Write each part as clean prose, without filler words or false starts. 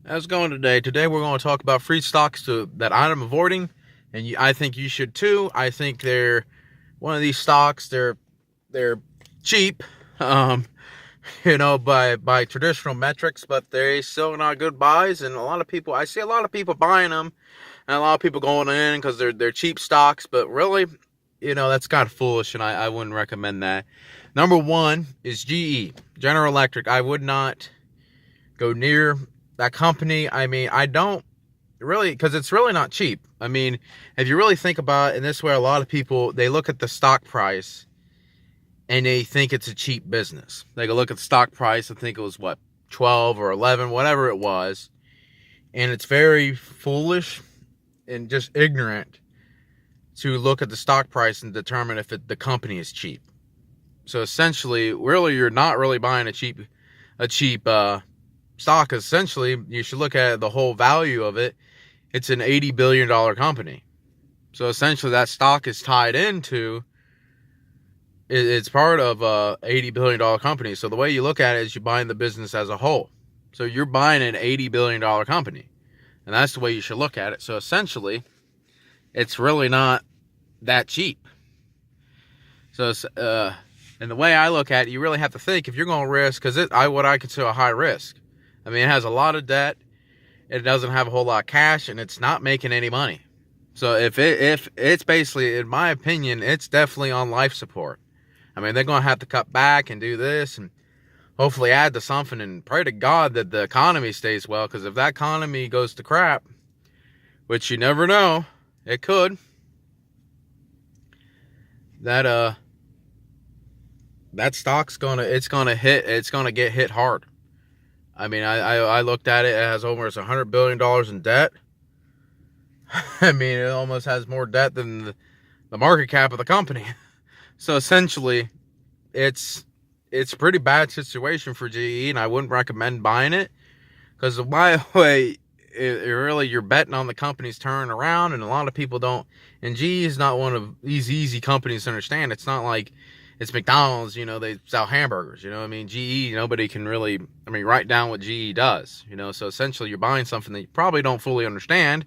How's it going today? Today we're going to talk about free stocks that I'm avoiding, and I think you should too. I think they're one of these stocks. They're cheap, um, by traditional metrics, but they're still not good buys. And I see a lot of people buying them, and a lot of people going in because they're cheap stocks. But really, that's kind of foolish, and I wouldn't recommend that. Number one is GE, General Electric. I would not go near that company. I mean, I don't really, because it's really not cheap. I mean, if you really think about it in this way, a lot of people, they look at the stock price and they think it's a cheap business. They go look at the stock price and think it was 12 or 11, whatever it was. And it's very foolish and just ignorant to look at the stock price and determine if the company is cheap. So essentially, really, you're not really buying a cheap stock. Essentially, you should look at the whole value of it. It's an $80 billion company. So essentially that stock is tied into, it's part of a $80 billion company. So the way you look at it is you're buying the business as a whole. So you're buying an $80 billion company. And that's the way you should look at it. So essentially, it's really not that cheap. So, and the way I look at it, you really have to think if you're going to risk, because what I consider a high risk. I mean, it has a lot of debt, it doesn't have a whole lot of cash, and it's not making any money. So if it's basically, in my opinion, it's definitely on life support. I mean, they're going to have to cut back and do this and hopefully add to something and pray to God that the economy stays well, because if that economy goes to crap, which you never know, it could, that stock's going to get hit hard. I mean, I looked at it. It has almost $100 billion in debt. I mean, it almost has more debt than the market cap of the company. So essentially, it's a pretty bad situation for GE, and I wouldn't recommend buying it. Because my way, really, you're betting on the company's turn around, and a lot of people don't. And GE is not one of these easy companies to understand. It's not like it's McDonald's, they sell hamburgers, I mean, GE, nobody can really, write down what GE does, so essentially you're buying something that you probably don't fully understand,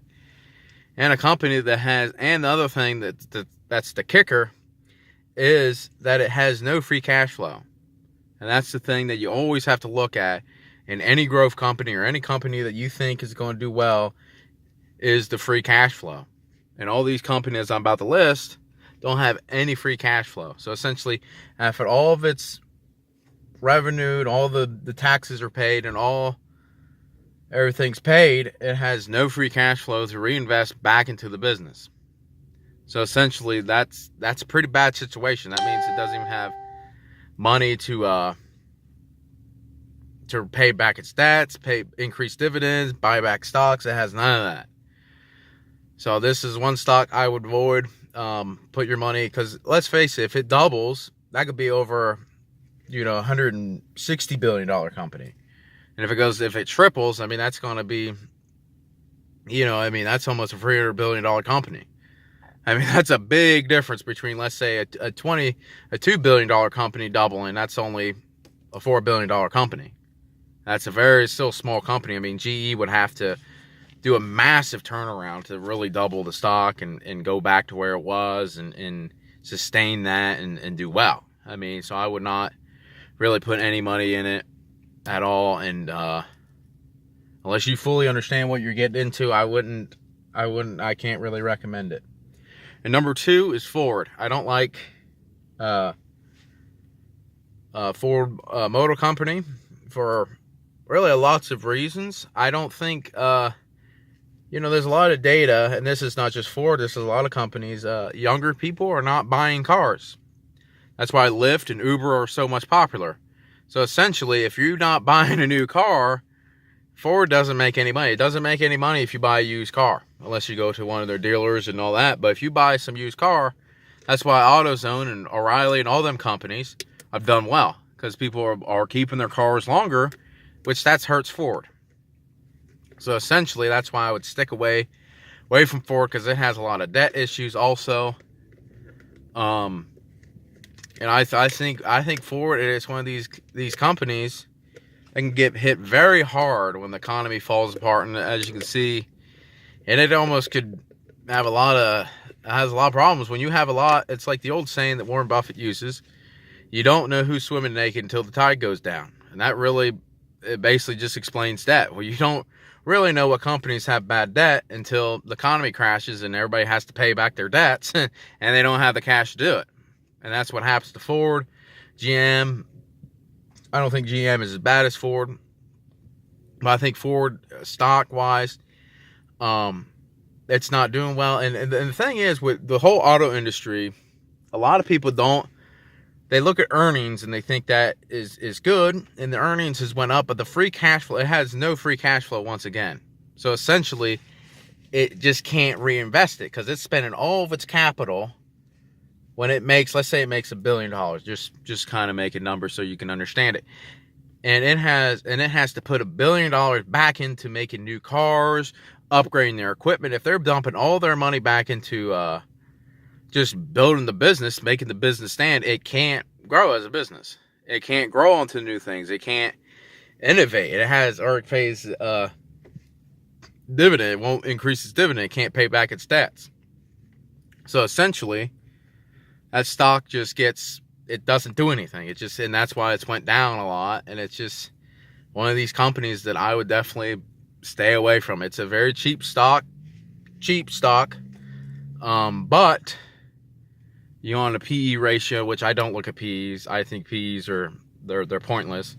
and a company that has, and the other thing that's the kicker, is that it has no free cash flow. And that's the thing that you always have to look at in any growth company or any company that you think is going to do well, is the free cash flow. And all these companies I'm about to list don't have any free cash flow. So essentially, after all of its revenue and all the taxes are paid and everything's paid, it has no free cash flow to reinvest back into the business. So essentially, that's a pretty bad situation. That means it doesn't even have money to pay back its debts, increase dividends, buy back stocks. It has none of that. So this is one stock I would avoid. Put your money, because let's face it, if it doubles, that could be over, $160 billion company. And if it triples, that's going to be, that's almost a $300 billion company. That's a big difference between, let's say, a $2 billion company doubling. That's only a $4 billion company. That's a very still small company. GE would have to do a massive turnaround to really double the stock and go back to where it was and sustain that and do well. So I would not really put any money in it at all. And unless you fully understand what you're getting into, I can't really recommend it. And number two is Ford. I don't like Ford Motor Company for really lots of reasons. I don't think there's a lot of data, and this is not just Ford, this is a lot of companies, younger people are not buying cars. That's why Lyft and Uber are so much popular. So essentially, if you're not buying a new car, Ford doesn't make any money. It doesn't make any money if you buy a used car, unless you go to one of their dealers and all that. But if you buy some used car, that's why AutoZone and O'Reilly and all them companies have done well, because people are keeping their cars longer, which hurts Ford. So essentially, that's why I would stick away from Ford, because it has a lot of debt issues also. And I think Ford is one of these companies It can get hit very hard when the economy falls apart, and as you can see, and it almost could have has a lot of problems. When you have a lot, it's like the old saying that Warren Buffett uses: you don't know who's swimming naked until the tide goes down. And that really, it basically just explains that. Well, you don't really know what companies have bad debt until the economy crashes and everybody has to pay back their debts and they don't have the cash to do it. And that's what happens to Ford, GM. I don't think GM is as bad as Ford, but I think Ford, stock-wise, it's not doing well. And the thing is, with the whole auto industry, a lot of people they look at earnings and they think that is good, and the earnings has went up, but the free cash flow, it has no free cash flow once again. So essentially, it just can't reinvest it because it's spending all of its capital when it makes, let's say it makes $1 billion, just kind of make a number so you can understand it. And it has to put $1 billion back into making new cars, upgrading their equipment. If they're dumping all their money back into just building the business, making the business stand, it can't grow as a business. It can't grow onto new things. It can't innovate. It has, or it pays dividend. It won't increase its dividend. It can't pay back its debts. So essentially, that stock just it doesn't do anything. And that's why it's went down a lot. And it's just one of these companies that I would definitely stay away from. It's a very cheap stock. But on a PE ratio, which I don't look at PEs. I think PEs they're pointless.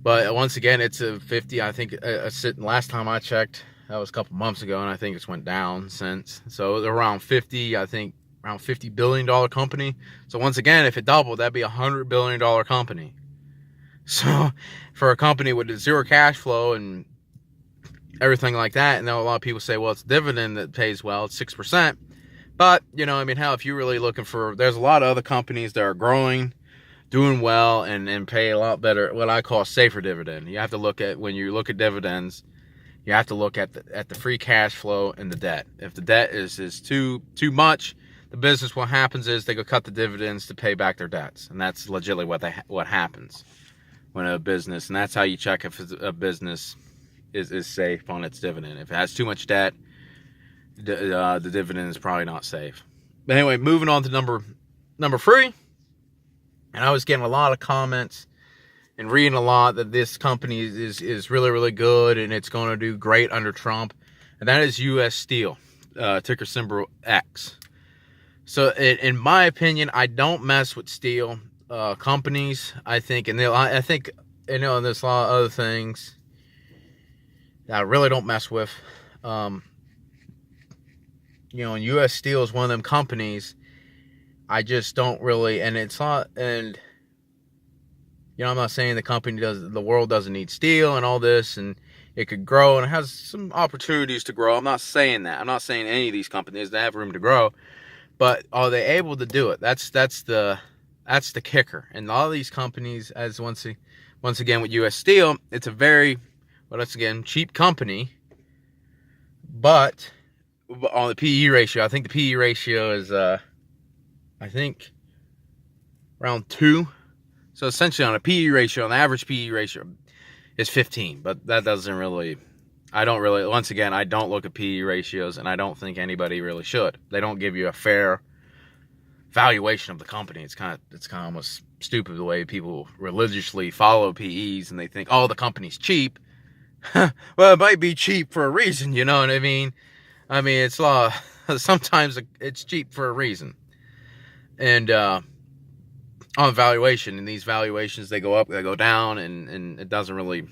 But once again, it's a 50. I think last time I checked, that was a couple months ago, and I think it's went down since. So around 50, I think around $50 billion company. So once again, if it doubled, that'd be $100 billion company. So for a company with zero cash flow and everything like that, and a lot of people say, well, it's dividend that pays well, it's 6%. But, hell, if you're really looking there's a lot of other companies that are growing, doing well, and pay a lot better, what I call safer dividend. You have to look at, when you look at dividends, you have to look at the free cash flow and the debt. If the debt is too much, the business, what happens is they go cut the dividends to pay back their debts. And that's legitimately what happens when a business, and that's how you check if a business is safe on its dividend. If it has too much debt, the dividend is probably not safe. But anyway, moving on to number 3. And I was getting a lot of comments and reading a lot that this company is really, really good and it's going to do great under Trump. And that is U.S. Steel, ticker symbol X. So in my opinion, I don't mess with steel companies. I think, and there's a lot of other things that I really don't mess with. And U.S. Steel is one of them companies I just don't really, and it's not, and I'm not saying the world doesn't need steel and all this, and it could grow and it has some opportunities to grow. I'm not saying that. I'm not saying any of these companies that have room to grow, but are they able to do it? That's the kicker. And all of these companies, as once again with U.S. Steel, it's a very, cheap company, but on the PE ratio, I think the PE ratio is, around 2. So essentially on a PE ratio, an average PE ratio is 15, but that doesn't really, I don't look at PE ratios, and I don't think anybody really should. They don't give you a fair valuation of the company. It's kind of almost stupid the way people religiously follow PEs, and they think, oh, the company's cheap. Well, it might be cheap for a reason, you know what I mean? It's sometimes it's cheap for a reason. And on valuation, and these valuations, they go up, they go down, and it doesn't really,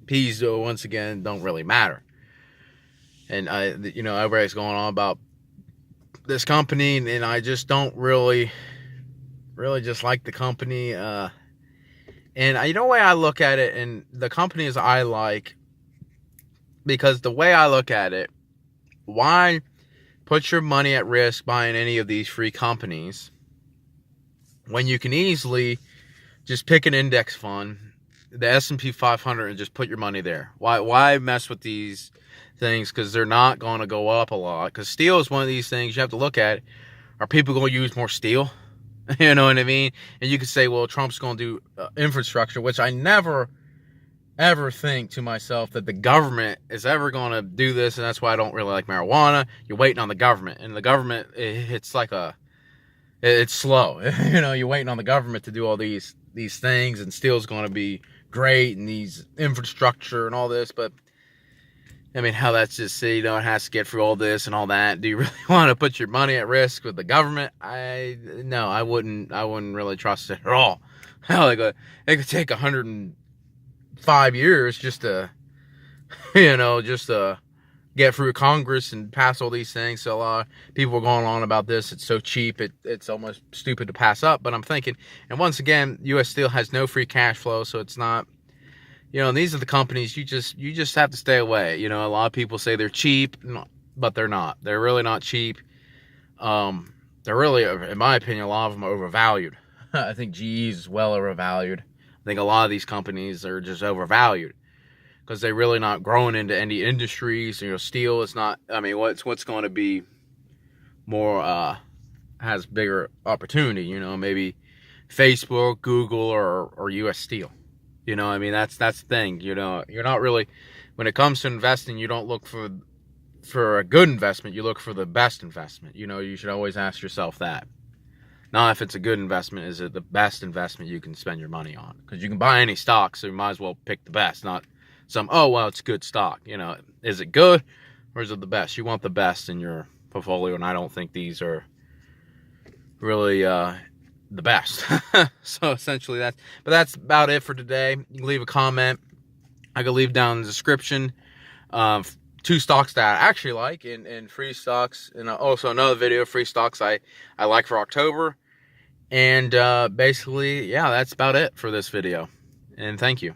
P's, once again, don't really matter. And everybody's going on about this company, and I just don't really just like the company. And the way I look at it, and the companies I like, because the way I look at it, why put your money at risk buying any of these free companies when you can easily just pick an index fund, the S&P 500, and just put your money there? Why mess with these things? Because they're not going to go up a lot. Because steel is one of these things you have to look at. Are people going to use more steel? You know what I mean? And you could say, well, Trump's going to do infrastructure, which I never ever think to myself that the government is ever going to do this, and that's why I don't really like marijuana. You're waiting on the government, and the government, it's like it's slow. You're waiting on the government to do all these things, and steel's going to be great, and these infrastructure and all this, but I mean, how that's just, it has to get through all this and all that. Do you really want to put your money at risk with the government? No, I wouldn't really trust it at all. Hell, it could take 105 years just to, just to get through Congress and pass all these things. So a lot of people are going on about this. It's so cheap, it's almost stupid to pass up. But I'm thinking, and once again, U.S. Steel has no free cash flow, so it's not. And these are the companies you just have to stay away. A lot of people say they're cheap, but they're not. They're really not cheap. They're really, in my opinion, a lot of them are overvalued. I think GE is well overvalued. I think a lot of these companies are just overvalued because they're really not growing into any industries. Steel is not. I mean, what's going to be more has bigger opportunity? Maybe Facebook, Google, or U.S. Steel. I mean, that's the thing. You're not really, when it comes to investing, you don't look for a good investment. You look for the best investment. You should always ask yourself that. Not if it's a good investment, is it the best investment you can spend your money on? Because you can buy any stock, so you might as well pick the best, not some, oh, well, it's good stock. Is it good or is it the best? You want the best in your portfolio, and I don't think these are really the best. So essentially that's about it for today. You can leave a comment. I can leave down in the description 2 stocks that I actually like, and free stocks, and also another video, free stocks I like for October. And basically, yeah, that's about it for this video, and thank you.